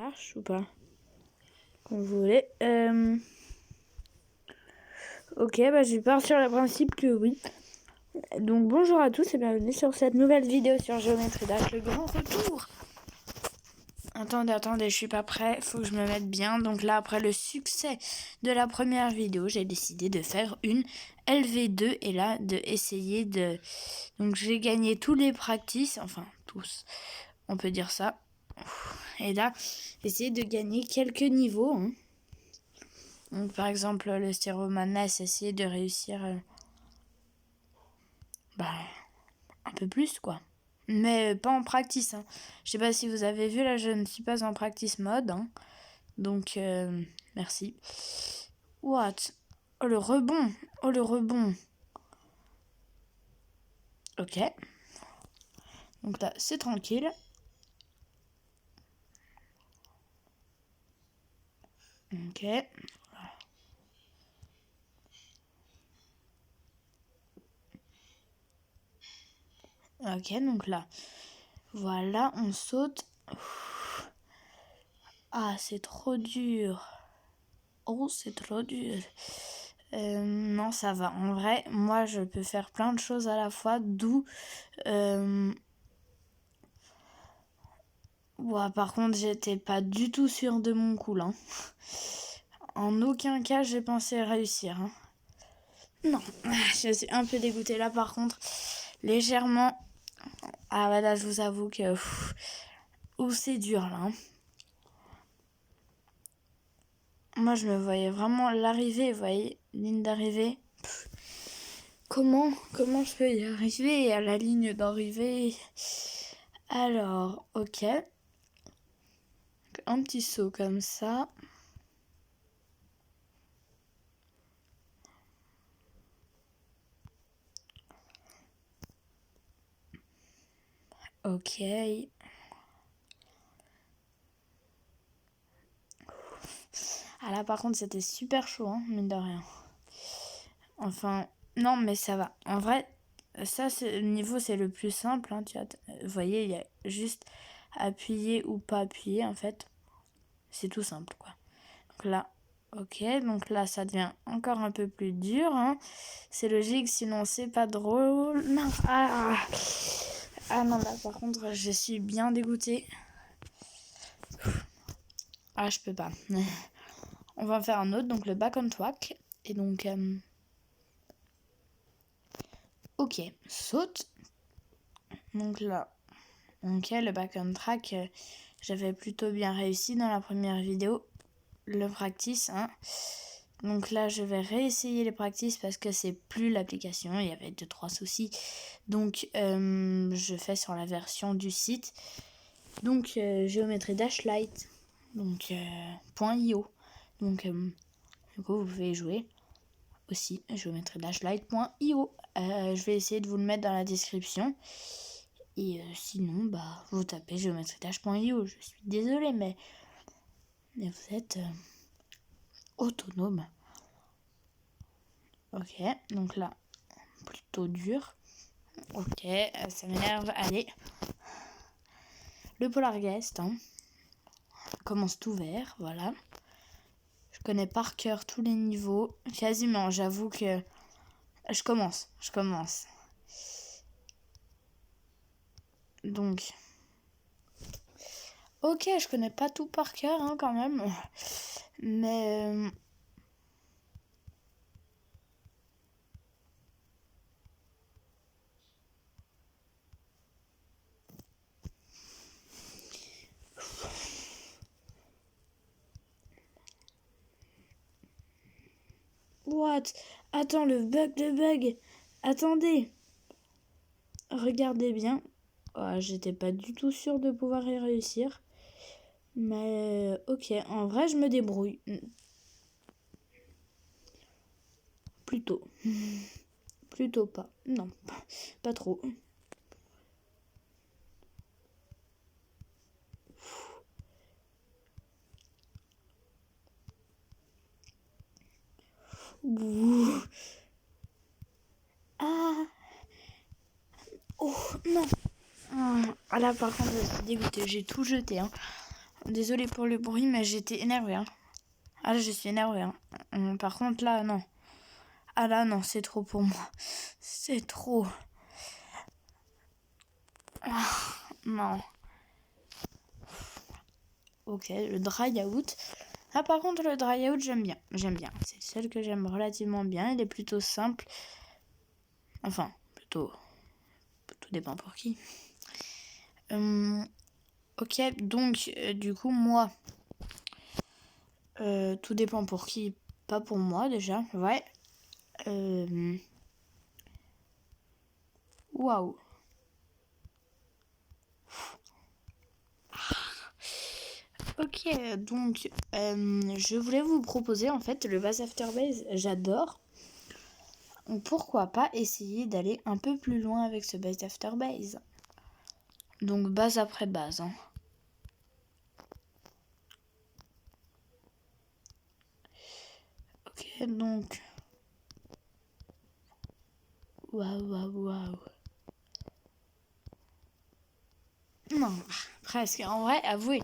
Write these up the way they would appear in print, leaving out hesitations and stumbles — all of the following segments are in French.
Marche ou pas? Comme vous voulez. Ok, bah je vais partir sur le principe que oui. Donc bonjour à tous et bienvenue sur cette nouvelle vidéo sur Géométrie Dash, le grand retour. Attendez, je suis pas prêt, faut que je me mette bien. Donc là, après le succès de la première vidéo, j'ai décidé de faire une LV2 et là, de essayer de... Donc j'ai gagné tous les practices, enfin tous, on peut dire ça. Et là, essayer de gagner quelques niveaux. Donc par exemple, le Stéromanas, essayer de réussir un peu plus, quoi. Mais pas en practice. Je sais pas si vous avez vu, là, je ne suis pas en practice mode. Donc, merci. What? Oh, le rebond. Oh, le rebond. Ok. Donc là, c'est tranquille. Ok. Ok, donc là, voilà, on saute. Ah, c'est trop dur. Oh, c'est trop dur. Non, ça va. En vrai, moi, je peux faire plein de choses à la fois, d'où... Ouais, par contre, j'étais pas du tout sûre de mon coup, là. En aucun cas, j'ai pensé réussir. Non, je suis un peu dégoûtée là, par contre. Légèrement. Ah ouais, là, je vous avoue que... Ouh, c'est dur, là. Moi, je me voyais vraiment l'arrivée, vous voyez, ligne d'arrivée. Comment je peux y arriver à la ligne d'arrivée? Alors, ok. Un petit saut comme ça. Ok. Ah là, par contre, c'était super chaud, mine de rien. Enfin, non, mais ça va. En vrai, ça, le niveau, c'est le plus simple. Vous voyez, il y a juste appuyer ou pas appuyer, en fait. C'est tout simple, quoi. Donc là, ok. Donc là, ça devient encore un peu plus dur. C'est logique, sinon c'est pas drôle. Non, non, là, par contre, je suis bien dégoûtée. Ah, je peux pas. On va en faire un autre, donc le back on track. Et donc... Ok, saute. Donc là, ok, le back on track, j'avais plutôt bien réussi dans la première vidéo. Le practice, Donc là, je vais réessayer les practices parce que c'est plus l'application. Il y avait 2-3 soucis. Donc, je fais sur la version du site. Donc, Géométrie Dash Lite. Donc, .io. Donc, du coup, vous pouvez jouer aussi. Géométrie Dash Lite.io. Je vais essayer de vous le mettre dans la description. Et sinon, vous tapez géométriedash.io. Je suis désolée, mais vous êtes autonome. Ok, donc là, plutôt dur. Ok, ça m'énerve. Allez. Le Polar Guest. Commence tout vert, voilà. Je connais par cœur tous les niveaux. Quasiment, j'avoue que... Je commence. Donc... Ok, je connais pas tout par cœur, quand même. Mais... What? Attends, le bug de bug. Attendez. Regardez bien. Oh, j'étais pas du tout sûre de pouvoir y réussir. Mais ok, en vrai, je me débrouille. Plutôt. Plutôt pas. Non, pas trop. Ouh. Ah. Oh, non. Ah là, par contre, je suis dégoûtée. J'ai tout jeté. Désolée pour le bruit, mais j'étais énervée. Hein. Ah là, je suis énervée. Hein. Par contre, là, non. Ah là, non, c'est trop pour moi. C'est trop. Ah, non. Ok, le dry out. Ah, par contre, le dry out, j'aime bien. J'aime bien. C'est le seul que j'aime relativement bien. Il est plutôt simple. Enfin, plutôt... Tout dépend pour qui. Ok, donc, du coup, moi... tout dépend pour qui. Pas pour moi, déjà. Ouais. Waouh. Ok, donc je voulais vous proposer en fait le base after base, j'adore. Pourquoi pas essayer d'aller un peu plus loin avec ce base after base. Donc base après base. Hein. Ok, donc... Waouh, waouh, waouh. Non, presque. En vrai, avouez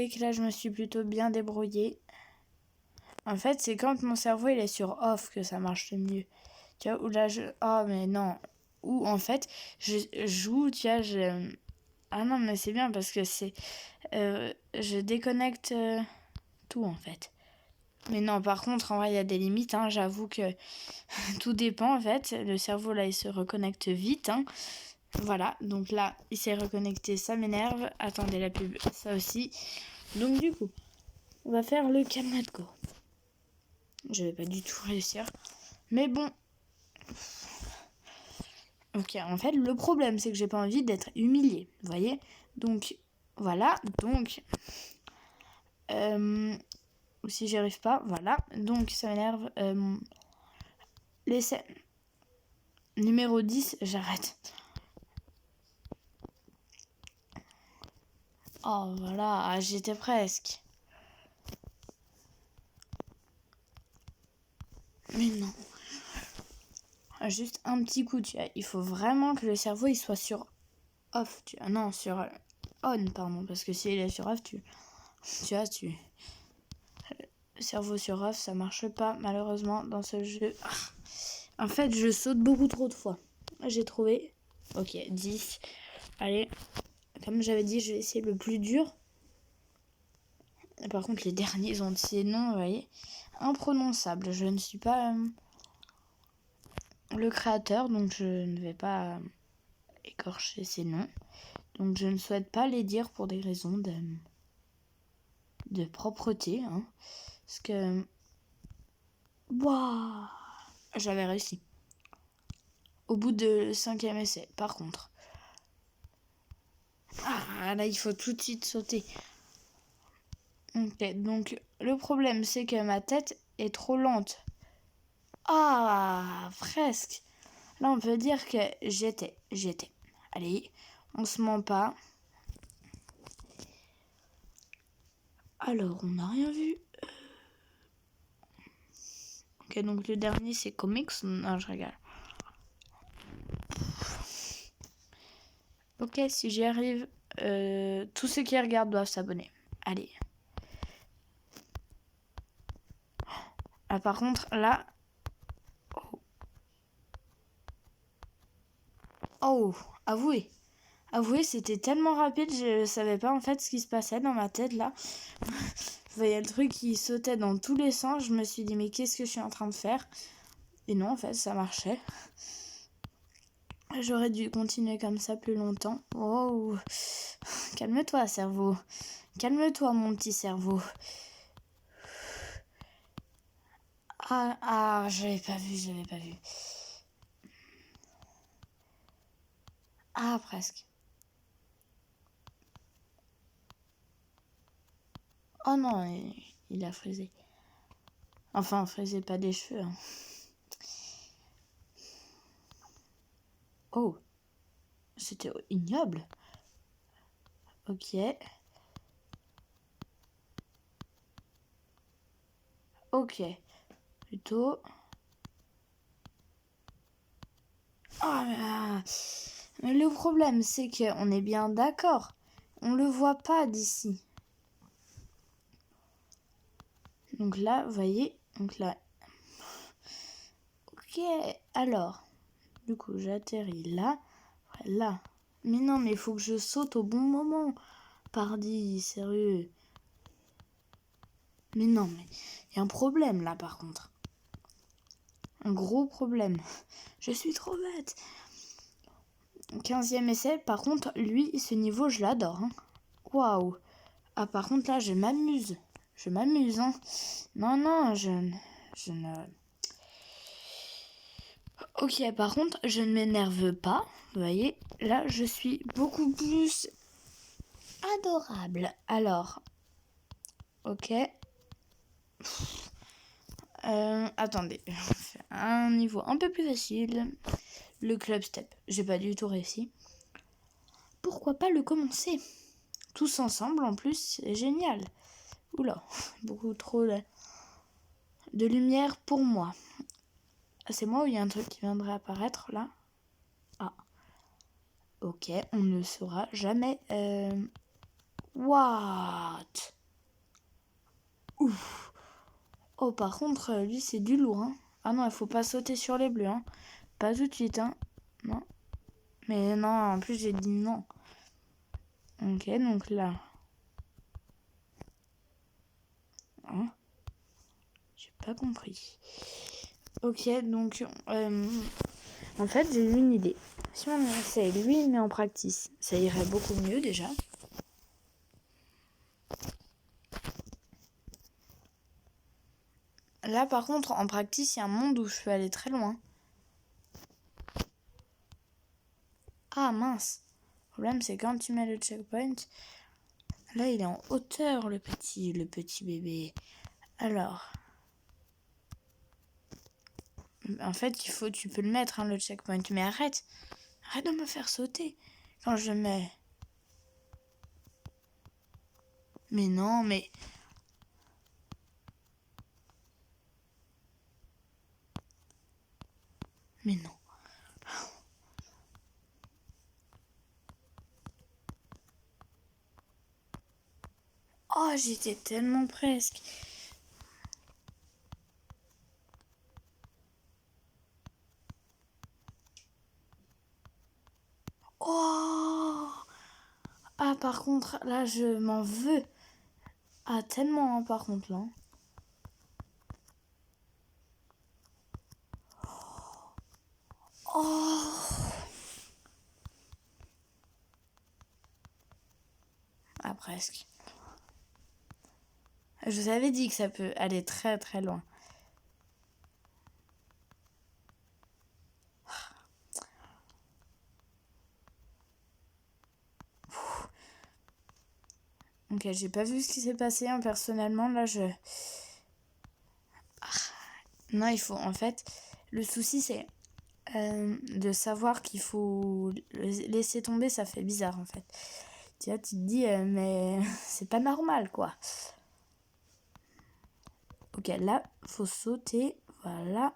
que là je me suis plutôt bien débrouillée. En fait, c'est quand mon cerveau il est sur off que ça marche le mieux. Tu vois, où là je... Oh mais non. Ou en fait, je joue, tu vois, je... Ah non, mais c'est bien parce que c'est... je déconnecte tout en fait. Mais non, par contre, en vrai, il y a des limites. Hein. J'avoue que tout dépend en fait. Le cerveau là, il se reconnecte vite. Hein. Voilà, donc là, il s'est reconnecté, ça m'énerve. Attendez la pub, ça aussi. Donc du coup, on va faire le calme go. Je vais pas du tout réussir. Mais bon. Ok, en fait, le problème, c'est que j'ai pas envie d'être humiliée. Vous voyez? Donc, voilà. Donc, ou si j'y arrive pas, voilà. Donc, ça m'énerve. L'essai numéro 10, j'arrête. Oh, voilà, j'étais presque. Mais non. Juste un petit coup, tu vois. Il faut vraiment que le cerveau, il soit sur off. Tu vois. Non, sur on, pardon. Parce que s'il est sur off, tu vois, le cerveau sur off, ça marche pas, malheureusement, dans ce jeu. En fait, je saute beaucoup trop de fois. J'ai trouvé. Ok, 10. Allez, comme j'avais dit, je vais essayer le plus dur. Et par contre, les derniers ont ces noms, vous voyez, imprononçables. Je ne suis pas le créateur, donc je ne vais pas écorcher ces noms. Donc je ne souhaite pas les dire pour des raisons de propreté. Hein. Parce que... Waouh, j'avais réussi. Au bout de 5e essai, par contre. Ah, là, il faut tout de suite sauter. Ok, donc le problème, c'est que ma tête est trop lente. Ah, presque. Là, on peut dire que j'étais. Allez, on se ment pas. Alors, on n'a rien vu. Ok, donc le dernier, c'est comics. Non, je regarde. Ok, si j'y arrive, tous ceux qui regardent doivent s'abonner. Allez. Ah, par contre, là... Oh, avouez. Avouez, c'était tellement rapide, je savais pas en fait ce qui se passait dans ma tête là. Vous voyez le truc qui sautait dans tous les sens, je me suis dit mais qu'est-ce que je suis en train de faire? Et non, en fait, ça marchait. J'aurais dû continuer comme ça plus longtemps. Oh, calme-toi, cerveau. Calme-toi, mon petit cerveau. Ah, j'avais pas vu. Ah, presque. Oh non, il a frisé. Enfin, frisé pas des cheveux. Hein. Oh, c'était ignoble. Ok. Ok. Plutôt... Oh, mais le problème, c'est qu'on est bien d'accord. on le voit pas d'ici. Donc là, vous voyez, donc là. Ok, alors, du coup, j'atterris là, là. Mais non, mais il faut que je saute au bon moment. Pardi, sérieux. Mais non, mais il y a un problème là, par contre. Un gros problème. Je suis trop bête. 15e essai, par contre, lui, ce niveau, je l'adore. Hein. Waouh. Ah, par contre, là, je m'amuse. Je m'amuse, hein. Non, non, je ne... Ok, par contre, je ne m'énerve pas. Vous voyez, là, je suis beaucoup plus adorable. Alors, ok. Attendez, je fais un niveau un peu plus facile. Le club step, j'ai pas du tout réussi. Pourquoi pas le commencer? Tous ensemble, en plus, c'est génial. Oula, beaucoup trop de lumière pour moi. Ah, c'est moi ou il y a un truc qui viendrait apparaître là? Ah. Ok, on ne saura jamais. What? Ouf. Oh, par contre, lui, c'est du lourd. Hein. Ah non, il faut pas sauter sur les bleus. Hein. Pas tout de suite. Hein. Non. Mais non, en plus, j'ai dit non. Ok, donc là. Hein? J'ai pas compris. Ok, donc. En fait, j'ai eu une idée. Si on essaye lui, mais en practice, ça irait beaucoup mieux déjà. Là, par contre, en practice, il y a un monde où je peux aller très loin. Ah, mince. Le problème, c'est quand tu mets le checkpoint. Là, il est en hauteur, le petit bébé. Alors. En fait, tu peux le mettre, hein, le checkpoint. Mais arrête. Arrête de me faire sauter. Quand je mets. Mais non, mais. Mais non. Oh, j'étais tellement presque. Oh. Ah, par contre, là, je m'en veux. Ah, tellement, hein, par contre, là. Oh. Ah, presque. Je vous avais dit que ça peut aller très très loin. Ok, j'ai pas vu ce qui s'est passé, hein, personnellement. Là, non, il faut... En fait, le souci, c'est de savoir qu'il faut laisser tomber. Ça fait bizarre, en fait. Tu vois, tu te dis, mais c'est pas normal, quoi. Ok, là, faut sauter. Voilà.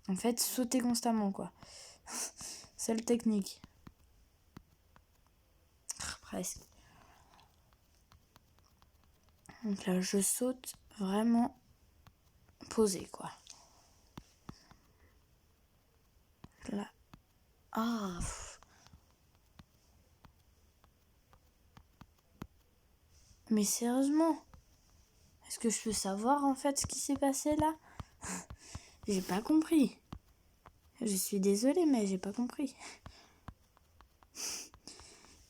En fait, sauter constamment, quoi. Seule technique. Presque. Donc là, je saute vraiment posé, quoi. Là. Ah. Mais sérieusement, est-ce que je peux savoir en fait ce qui s'est passé là? J'ai pas compris. Je suis désolée, mais j'ai pas compris.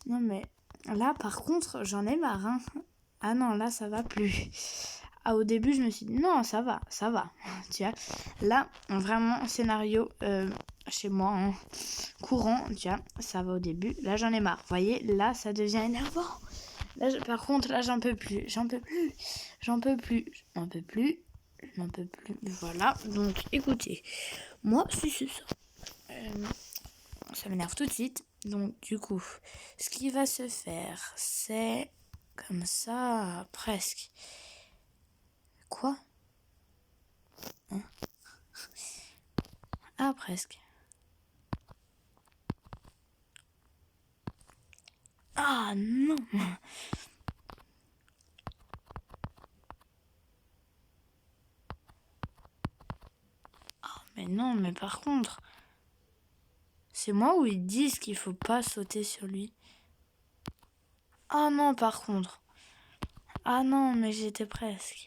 Non mais là par contre j'en ai marre. Hein. Ah non, là ça va plus. Ah, au début je me suis dit non, ça va. Tu vois, là vraiment scénario chez moi hein, courant, tu vois, ça va au début. Là j'en ai marre. Vous voyez, là ça devient énervant. Là, par contre, là, j'en peux plus. Voilà. Donc, écoutez, moi, si c'est ça, ça m'énerve tout de suite. Donc, du coup, ce qui va se faire, c'est comme ça, presque. Quoi? Hein? Ah, presque. Ah non. Mais non, mais par contre, c'est moi où ils disent qu'il faut pas sauter sur lui. Ah non, par contre. Ah non, mais j'étais presque.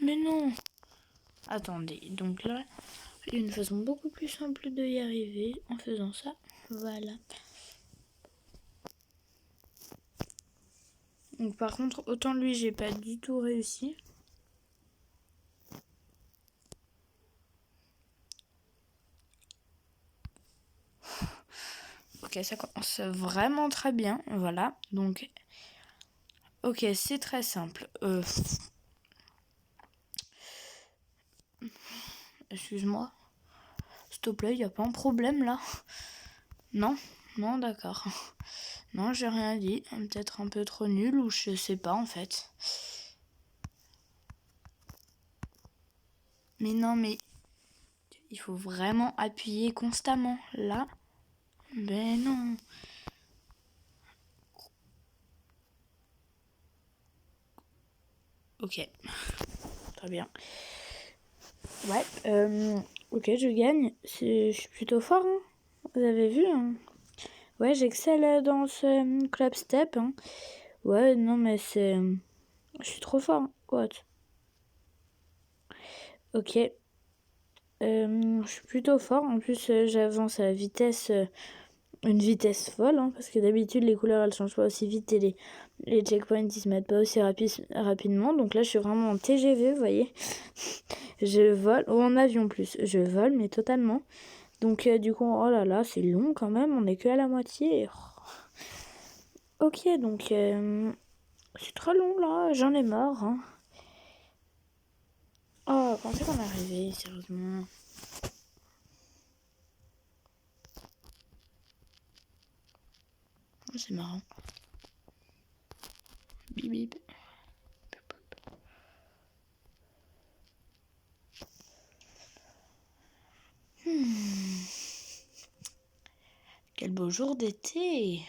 Mais non. Attendez, donc là, il y a une façon beaucoup plus simple de y arriver en faisant ça. Voilà. Donc par contre, autant lui, j'ai pas du tout réussi. Ok, ça commence vraiment très bien. Voilà, donc... Ok, c'est très simple. Excuse-moi. S'il te plaît, y a pas un problème là? Non? Non, d'accord. Non, j'ai rien dit. Peut-être un peu trop nul ou je sais pas en fait. Mais non, mais... Il faut vraiment appuyer constamment. Là. Ben non. Ok. Très bien. Ouais. Ok, je gagne. Je suis plutôt fort, hein. Vous avez vu, hein. Ouais, j'excelle dans ce club step, hein. Ouais, non, mais c'est... Je suis trop fort. What? Ok. Je suis plutôt fort. En plus, j'avance à une vitesse folle, hein, parce que d'habitude, les couleurs, elles changent pas aussi vite et les checkpoints, ils se mettent pas aussi rapidement. Donc là, je suis vraiment en TGV, vous voyez. Je vole, ou en avion plus. Je vole, mais totalement. Donc, du coup, oh là là, c'est long quand même. On est que à la moitié. Ok, donc, c'est très long là. J'en ai marre, hein. Oh, quand c'est qu'on est arrivé, sérieusement? Oh, c'est marrant. Bip bip. Quel beau jour d'été.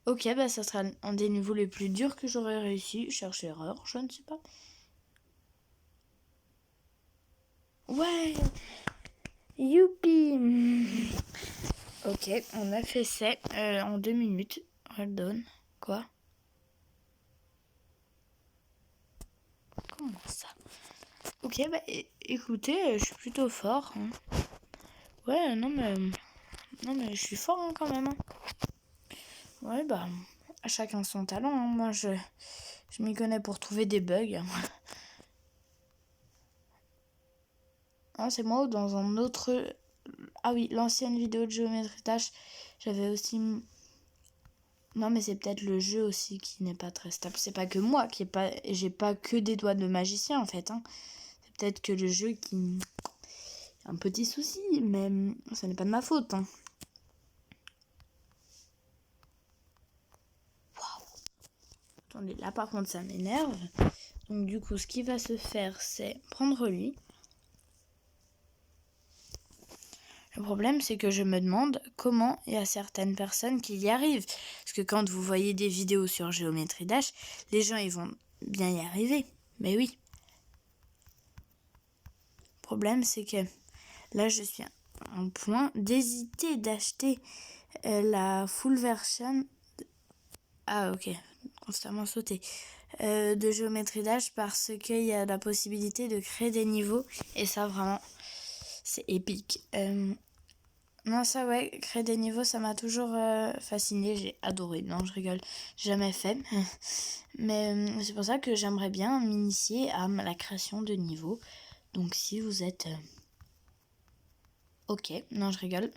Ok, bah ça sera un des niveaux les plus durs que j'aurais réussi. Cherche erreur, je ne sais pas. Ouais. Youpi. Ok, on a fait ça en 2 minutes. Well done. Quoi? Comment ça? Ok, bah écoutez, je suis plutôt fort, hein. Ouais, non mais je suis fort, hein, quand même, hein. Ouais, bah à chacun son talent, hein. Moi je m'y connais pour trouver des bugs. Ah, c'est moi ou dans un autre... Ah oui, l'ancienne vidéo de Géométrie Dash, j'avais aussi... Non, mais c'est peut-être le jeu aussi qui n'est pas très stable. C'est pas que moi qui est pas... J'ai pas que des doigts de magicien, en fait, hein. C'est peut-être que le jeu qui... Un petit souci, mais ça n'est pas de ma faute, hein. Waouh. Attendez, là par contre ça m'énerve. Donc du coup, ce qui va se faire, c'est prendre lui. Le problème, c'est que je me demande comment il y a certaines personnes qui y arrivent. Parce que quand vous voyez des vidéos sur Géométrie Dash, les gens, ils vont bien y arriver. Mais oui. Le problème, c'est que là, je suis à un point d'hésiter d'acheter la full version... Ah, ok. Constamment sauter. De Géométrie Dash parce qu'il y a la possibilité de créer des niveaux. Et ça, vraiment, c'est épique. Non, ça, ouais, créer des niveaux, ça m'a toujours fasciné. J'ai adoré. Non, je rigole. Jamais fait. Mais c'est pour ça que j'aimerais bien m'initier à la création de niveaux. Donc, si vous êtes... ok, non, je rigole.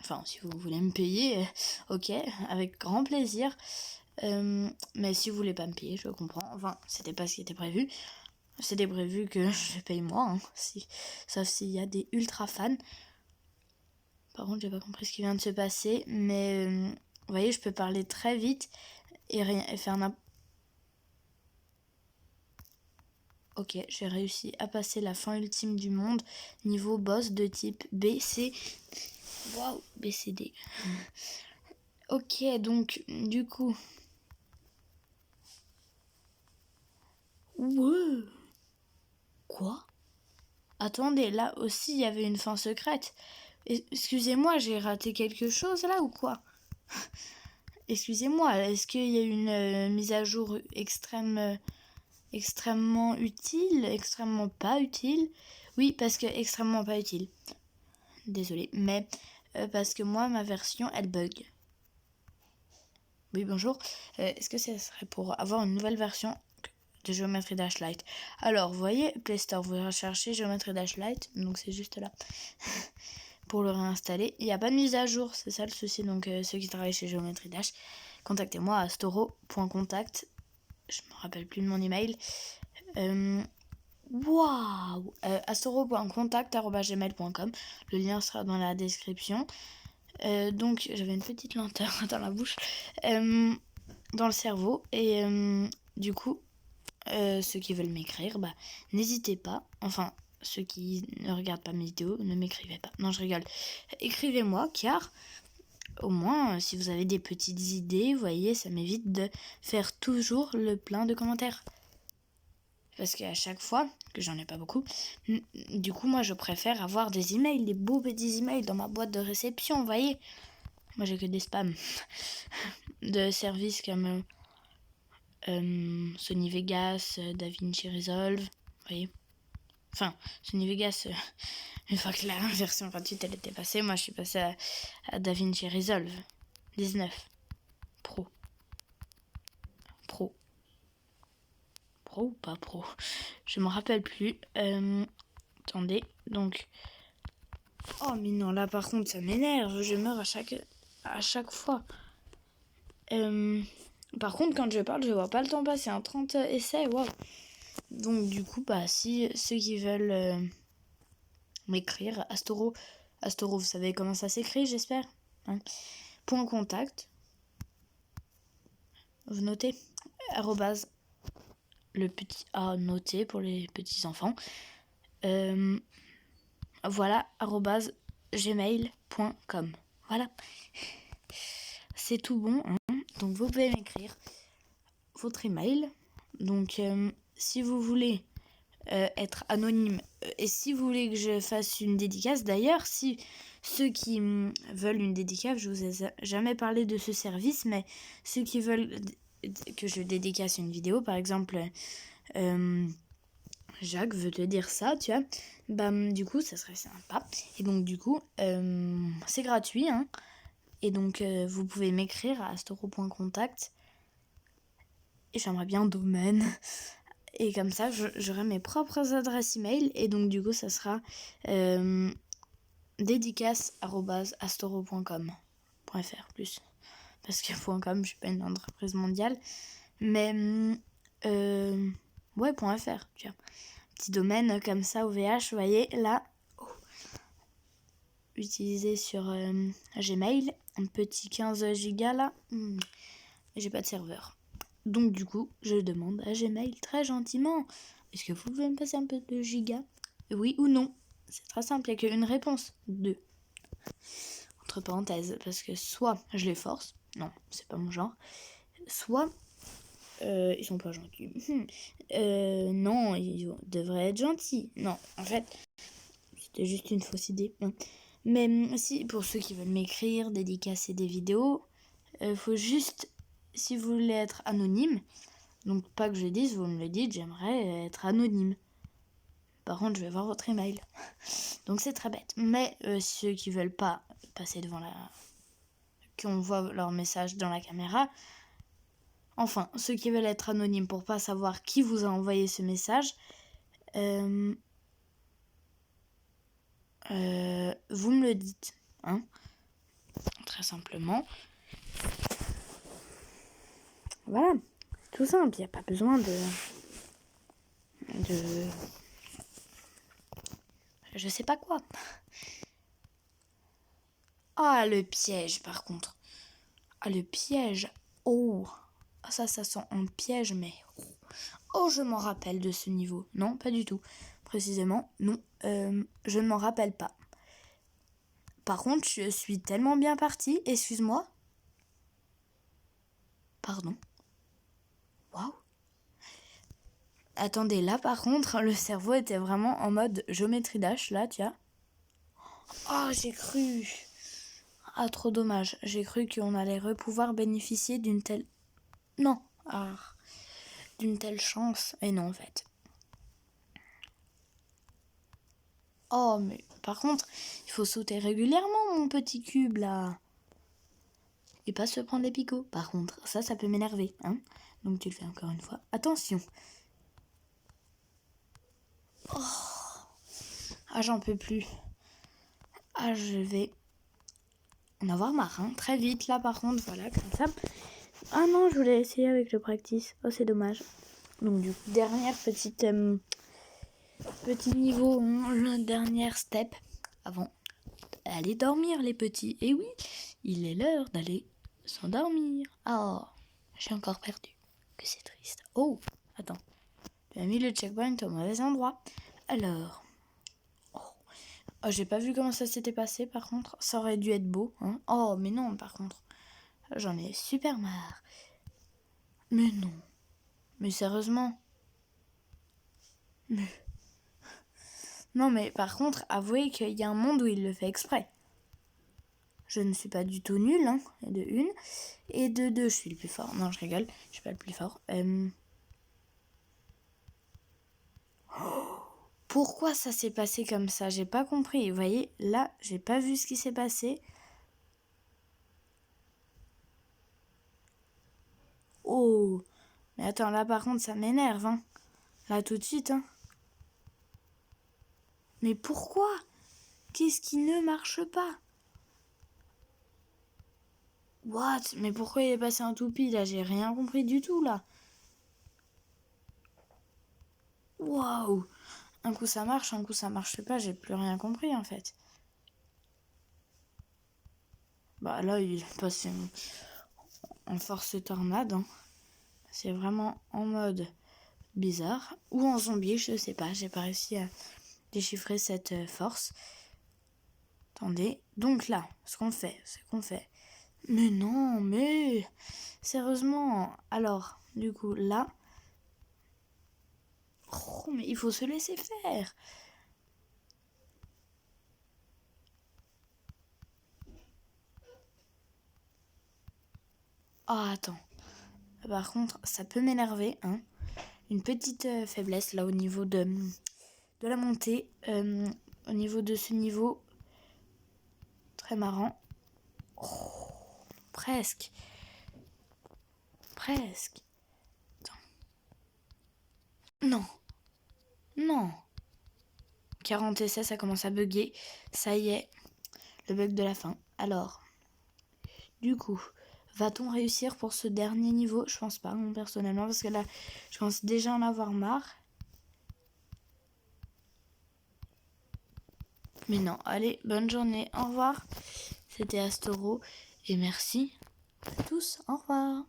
Enfin, si vous voulez me payer, ok, avec grand plaisir. Mais si vous voulez pas me payer, je comprends. Enfin, c'était pas ce qui était prévu. C'était prévu que je paye moi, hein, sauf s'il y a des ultra fans. Par contre, j'ai pas compris ce qui vient de se passer, mais vous voyez, je peux parler très vite et faire n'importe... Ok, j'ai réussi à passer la fin ultime du monde, niveau boss de type B, C. Waouh, B, C, D. Ok, donc, du coup... Ouais. Quoi? Attendez, là aussi, il y avait une fin secrète. Excusez-moi, j'ai raté quelque chose là ou quoi? Excusez-moi, est-ce qu'il y a une mise à jour extrêmement utile, extrêmement pas utile? Oui, parce que extrêmement pas utile. Désolée, mais parce que moi, ma version, elle bug. Oui, bonjour. Est-ce que ce serait pour avoir une nouvelle version de Geometry Dash Lite? Alors, vous voyez, Play Store, vous recherchez Geometry Dash Lite, donc c'est juste là. Pour le réinstaller, il n'y a pas de mise à jour, c'est ça le souci. Donc, ceux qui travaillent chez Geometry Dash, contactez-moi à storo.contact. Je me rappelle plus de mon email. Waouh, astoro.contact@gmail.com. Le lien sera dans la description. Donc j'avais une petite lenteur dans la bouche, dans le cerveau, et du coup ceux qui veulent m'écrire, bah n'hésitez pas. Enfin, ceux qui ne regardent pas mes vidéos, ne m'écrivez pas. Non, je rigole. Écrivez-moi, car au moins si vous avez des petites idées, vous voyez, ça m'évite de faire toujours le plein de commentaires. Parce qu'à chaque fois, que j'en ai pas beaucoup, du coup, moi, je préfère avoir des emails, des beaux petits emails dans ma boîte de réception, vous voyez. Moi, j'ai que des spams de services comme Sony Vegas, DaVinci Resolve, vous voyez. Enfin, Sony Vegas, une fois que la version gratuite, elle était passée, moi, je suis passée à DaVinci Resolve 19 Pro. Pro ou pas pro? Je me rappelle plus. Attendez, donc... Oh mais non, là par contre ça m'énerve, je meurs à chaque fois. Par contre quand je parle je vois pas le temps passer, 30 essais, waouh. Donc du coup bah si ceux qui veulent m'écrire, Astoro vous savez comment ça s'écrit j'espère, hein. Point contact, vous notez, arrobase, le petit A noté pour les petits enfants, voilà, arrobase gmail.com, voilà. C'est tout bon, hein. Donc vous pouvez m'écrire votre email. Donc si vous voulez être anonyme et si vous voulez que je fasse une dédicace, d'ailleurs, si ceux qui veulent une dédicace, je vous ai jamais parlé de ce service, mais ceux qui veulent que je dédicace une vidéo, par exemple, Jacques veut te dire ça, tu vois, bah du coup ça serait sympa. Et donc du coup c'est gratuit, hein. Et donc vous pouvez m'écrire à astoro.contact. Et j'aimerais bien un domaine. Et comme ça, j'aurai mes propres adresses email. Et donc, du coup, ça sera dédicace@astoro.com.fr plus. Parce que .com, je suis pas une entreprise mondiale. Mais, ouais, .fr, tu vois. Petit domaine comme ça, OVH, vous voyez, là. Oh. Utilisé sur Gmail. Un petit 15 Go là. J'ai pas de serveur. Donc du coup, je demande à Gmail très gentiment, est-ce que vous pouvez me passer un peu de giga? Oui ou non? C'est très simple, il n'y a qu'une réponse. 2. Entre parenthèses, parce que soit je les force, non, c'est pas mon genre, soit ils sont pas gentils. Non, ils devraient être gentils. Non, en fait, c'était juste une fausse idée. Mais si, pour ceux qui veulent m'écrire, dédicacer des vidéos, faut juste, si vous voulez être anonyme, donc pas que je dise, vous me le dites, j'aimerais être anonyme. Par contre, je vais voir votre email. Donc c'est très bête. Mais ceux qui veulent pas passer devant qu'on voit leur message dans la caméra, enfin, ceux qui veulent être anonymes pour pas savoir qui vous a envoyé ce message, vous me le dites, hein, très simplement. Voilà, tout simple, il n'y a pas besoin de... Je sais pas quoi. Ah, le piège, par contre. Ah, le piège. Oh, ça sent un piège, mais... Oh, je m'en rappelle de ce niveau. Non, pas du tout. Précisément, non. Je ne m'en rappelle pas. Par contre, je suis tellement bien partie. Excuse-moi. Pardon. Waouh. Attendez, là par contre, le cerveau était vraiment en mode géométrie dash, là, tiens. Oh, j'ai cru. Ah, trop dommage. J'ai cru qu'on allait pouvoir bénéficier d'une telle... Non. Ah. D'une telle chance. Et non, en fait. Oh, mais par contre, il faut sauter régulièrement, mon petit cube, là. Et pas se prendre des picots. Par contre, ça peut m'énerver, hein. Donc tu le fais encore une fois. Attention. Oh. Ah, j'en peux plus. Ah, je vais en avoir marre, hein. Très vite, là, par contre, voilà, comme ça. Ah non, je voulais essayer avec le practice. Oh, c'est dommage. Donc, du coup, dernière petite... petit niveau, le dernier step avant d'aller dormir, les petits. Et oui, il est l'heure d'aller s'endormir. Oh, j'ai encore perdu. Que c'est triste. Oh, attends. J'ai mis le checkpoint au mauvais endroit. Alors... Oh, j'ai pas vu comment ça s'était passé, par contre. Ça aurait dû être beau, hein. Oh, mais non, par contre. J'en ai super marre. Mais non. Mais sérieusement. Mais... Non, mais par contre, avouez qu'il y a un monde où il le fait exprès. Je ne suis pas du tout nulle, hein, de une. Et de deux, je suis le plus fort. Non, je rigole, je suis pas le plus fort. Pourquoi ça s'est passé comme ça? J'ai pas compris. Vous voyez, là, j'ai pas vu ce qui s'est passé. Oh, mais attends, là par contre, ça m'énerve, hein. Là, tout de suite, hein. Mais pourquoi? Qu'est-ce qui ne marche pas? What? Mais pourquoi il est passé en toupie, là? J'ai rien compris du tout, là. Waouh! Un coup ça marche, un coup ça marche pas, j'ai plus rien compris, en fait. Bah là, il est passé en force tornade, hein. C'est vraiment en mode bizarre. Ou en zombie, je sais pas, j'ai pas réussi à déchiffrer cette force. Attendez, donc là, ce qu'on fait, c'est qu'on fait... Mais non, mais... Sérieusement, alors, du coup, là... Oh, mais il faut se laisser faire. Oh, attends. Par contre, ça peut m'énerver, hein. Une petite faiblesse, là, au niveau de la montée. Au niveau de ce niveau... Très marrant. Oh, presque. Presque. Attends. Non. Non. 40 essais, ça commence à bugger. Ça y est. Le bug de la fin. Alors, du coup, va-t-on réussir pour ce dernier niveau? Je pense pas, moi, personnellement, parce que là, je pense déjà en avoir marre. Mais non, allez, bonne journée, au revoir. C'était Astoro, et merci à tous, au revoir.